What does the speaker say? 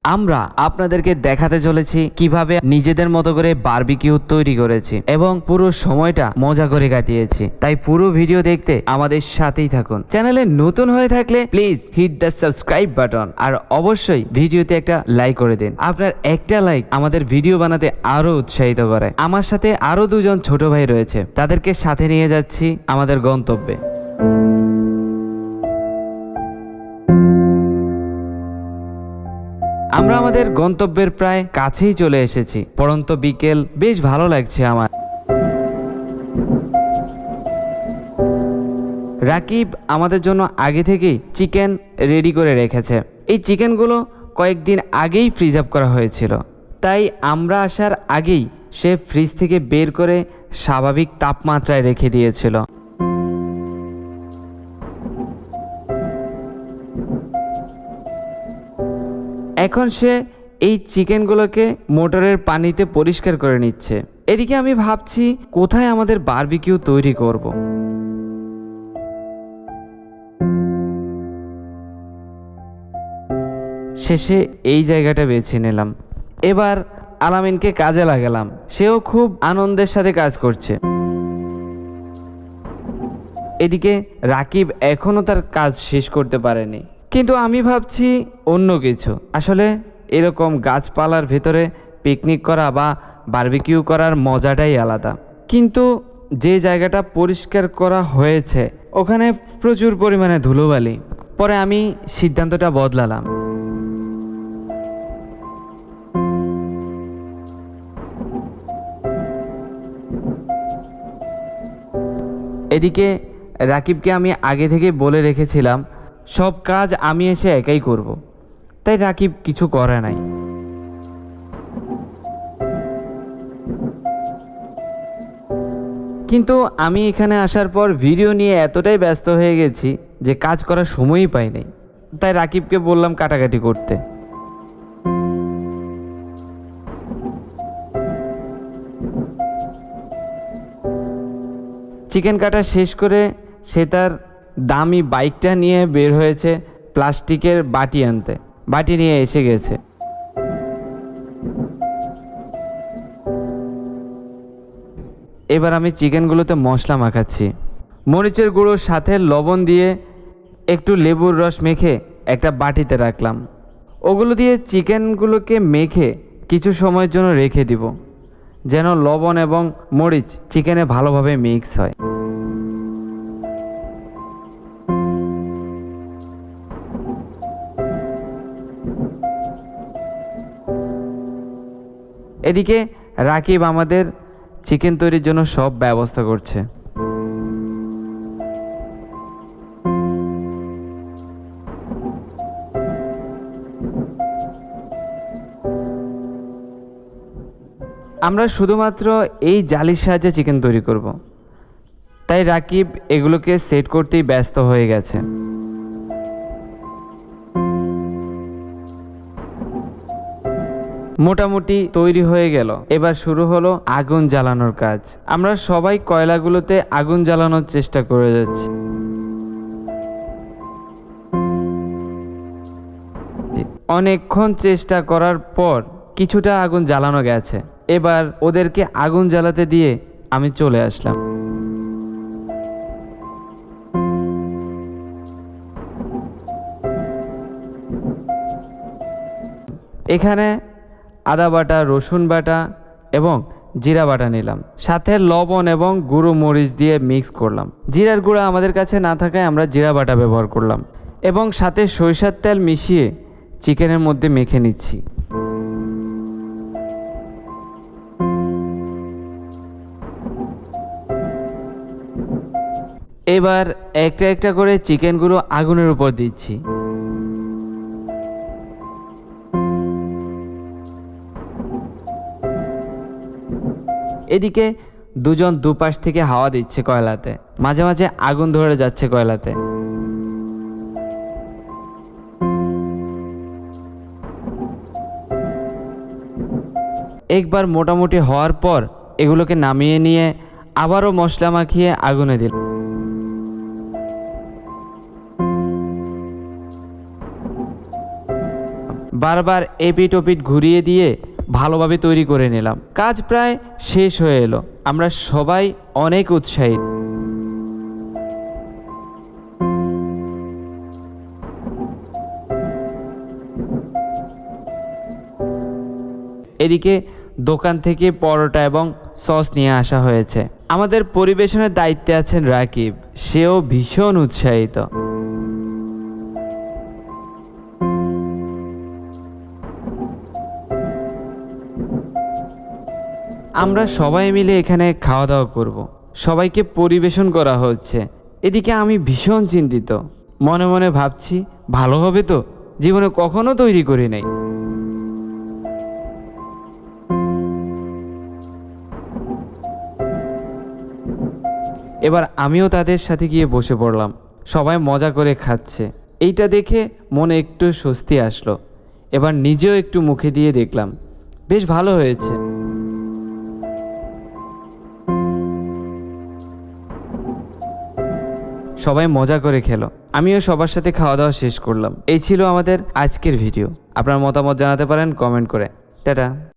আমরা আপনাদেরকে দেখাতে চলেছি কিভাবে নিজেদের মতো করে বারবিকিউ তৈরি করেছি এবং পুরো সময়টা মজা করে কাটিয়েছি। তাই পুরো ভিডিও দেখতে আমাদের সাথেই থাকুন। চ্যানেলে নতুন হয়ে থাকলে please hit the subscribe button আর অবশ্যই ভিডিওতে একটা লাইক করে দিন। আপনার একটা লাইক আমাদের ভিডিও বানাতে আরো উৎসাহিত করে। আমার সাথে আরো দুজন ছোট ভাই রয়েছে, তাদেরকে সাথে নিয়ে যাচ্ছি আমাদের গন্তব্যে। আমরা আমাদের গন্তব্যের প্রায় কাছেই চলে এসেছি। পড়ন্ত বিকেল, বেশ ভালো লাগছে আমার। রাকিব আমাদের জন্য আগে থেকেই চিকেন রেডি করে রেখেছে। এই চিকেনগুলো কয়েকদিন আগেই ফ্রিজ আপ করা হয়েছিল, তাই আমরা আসার আগেই সে ফ্রিজ থেকে বের করে স্বাভাবিক তাপমাত্রায় রেখে দিয়েছিল। এখন সে এই চিকেনগুলোকে মোটরের পানিতে পরিষ্কার করে নিচ্ছে। এদিকে আমি ভাবছি কোথায় আমাদের বারবিকিউ তৈরি করব। শেষে এই জায়গাটা বেছে নিলাম। এবার আলামিনকে কাজে লাগালাম, সেও খুব আনন্দের সাথে কাজ করছে। এদিকে রাকিব এখনো তার কাজ শেষ করতে পারেনি, কিন্তু আমি ভাবছি অন্য কিছু। আসলে এরকম গাছপালার ভেতরে পিকনিক করা বা বারবিকিউ করার মজাটাই আলাদা। কিন্তু যে জায়গাটা পরিষ্কার করা হয়েছে ওখানে প্রচুর পরিমাণে ধুলোবালি। পরে আমি সিদ্ধান্তটা বদলালাম। এদিকে রাকিবকে আমি আগে থেকে বলে রেখেছিলাম সব কাজ আমি এসে একাই করব, তাই রাকিব কিছু করে নাই। কিন্তু আমি এখানে আসার পর ভিডিও নিয়ে এতটাই ব্যস্ত হয়ে গেছি যে কাজ করার সময়ই পাই নাই। তাই রাকিবকে বললাম কাটাকাটি করতে। চিকেন কাটা শেষ করে সে তার দামি বাইকটা নিয়ে বের হয়েছে প্লাস্টিকের বাটি আনতে। বাটি নিয়ে এসে গেছে। এবার আমি চিকেনগুলোতে মশলা মাখাচ্ছি। মরিচের গুঁড়োর সাথে লবণ দিয়ে একটু লেবুর রস মেখে একটা বাটিতে রাখলাম। ওগুলো দিয়ে চিকেনগুলোকে মেখে কিছু সময়ের জন্য রেখে দিব, যেন লবণ এবং মরিচ চিকেনে ভালোভাবে মিক্স হয়। এদিকে রাকিব আমাদের চিকেন তৈরির জন্য সব ব্যবস্থা করছে। আমরা শুধুমাত্র এই জালির সাহায্যে চিকেন তৈরি করব, তাই রাকিব এগুলোকে সেট করতেই ব্যস্ত হয়ে গেছে। মোটামুটি তৈরি হয়ে গেল। এবার শুরু হলো আগুন জ্বালানোর কাজ। আমরা সবাই কয়লাগুলোতে আগুন জ্বালানোর চেষ্টা করে যাচ্ছি। অনেকক্ষণ চেষ্টা করার পর কিছুটা আগুন জ্বালানো গেছে। এবার ওদেরকে আগুন জ্বালাতে দিয়ে আমি চলে আসলাম। এখানে আদা বাটা, রসুন বাটা এবং জিরা বাটা নিলাম, সাথে লবণ এবং গুঁড়ো মরিচ দিয়ে মিক্স করলাম। জিরার গুঁড়া আমাদের কাছে না থাকায় আমরা জিরা বাটা ব্যবহার করলাম এবং সাথে সরিষার তেল মিশিয়ে চিকেনের মধ্যে মেখে নিচ্ছি। এবার একটা একটা করে চিকেনগুলো আগুনের উপর দিচ্ছি। এদিকে দুজন দুপাশ থেকে হাওয়া দিচ্ছে কয়লাতে, মাঝে মাঝে আগুন ধরে যাচ্ছে কয়লাতে। একবার মোটামুটি হওয়ার পর এগুলোকে নামিয়ে নিয়ে আবারও মশলা মাখিয়ে আগুনে দিল। বারবার এপিট ওপিট ঘুরিয়ে দিয়ে ভালোভাবে তৈরি করে নিলাম। কাজ প্রায় শেষ হয়ে এলো। আমরা সবাই অনেক উৎসাহী। এদিকে দোকান থেকে পরোটা এবং সস নিয়ে আসা হয়েছে। আমাদের পরিবেশনের দায়িত্বে আছেন রাকিব, সেও ভীষণ উৎসাহিত। আমরা সবাই মিলে এখানে খাওয়া দাওয়া করব। সবাইকে পরিবেশন করা হচ্ছে। এদিকে আমি ভীষণ চিন্তিত, মনে মনে ভাবছি ভালো হবে তো, জীবনে কখনো তৈরি করি নাই। এবার আমিও তাদের সাথে গিয়ে বসে পড়লাম। সবাই মজা করে খাচ্ছে, এইটা দেখে মনে একটু স্বস্তি আসলো। এবার নিজেও একটু মুখে দিয়ে দেখলাম, বেশ ভালো হয়েছে। সবাই মজা করে খেলো, আমিও সবার সাথে খাওয়া দাওয়া শেষ করলাম। এই ছিল আমাদের আজকের ভিডিও। আপনার মতামত জানাতে পারেন কমেন্ট করে। টাটা।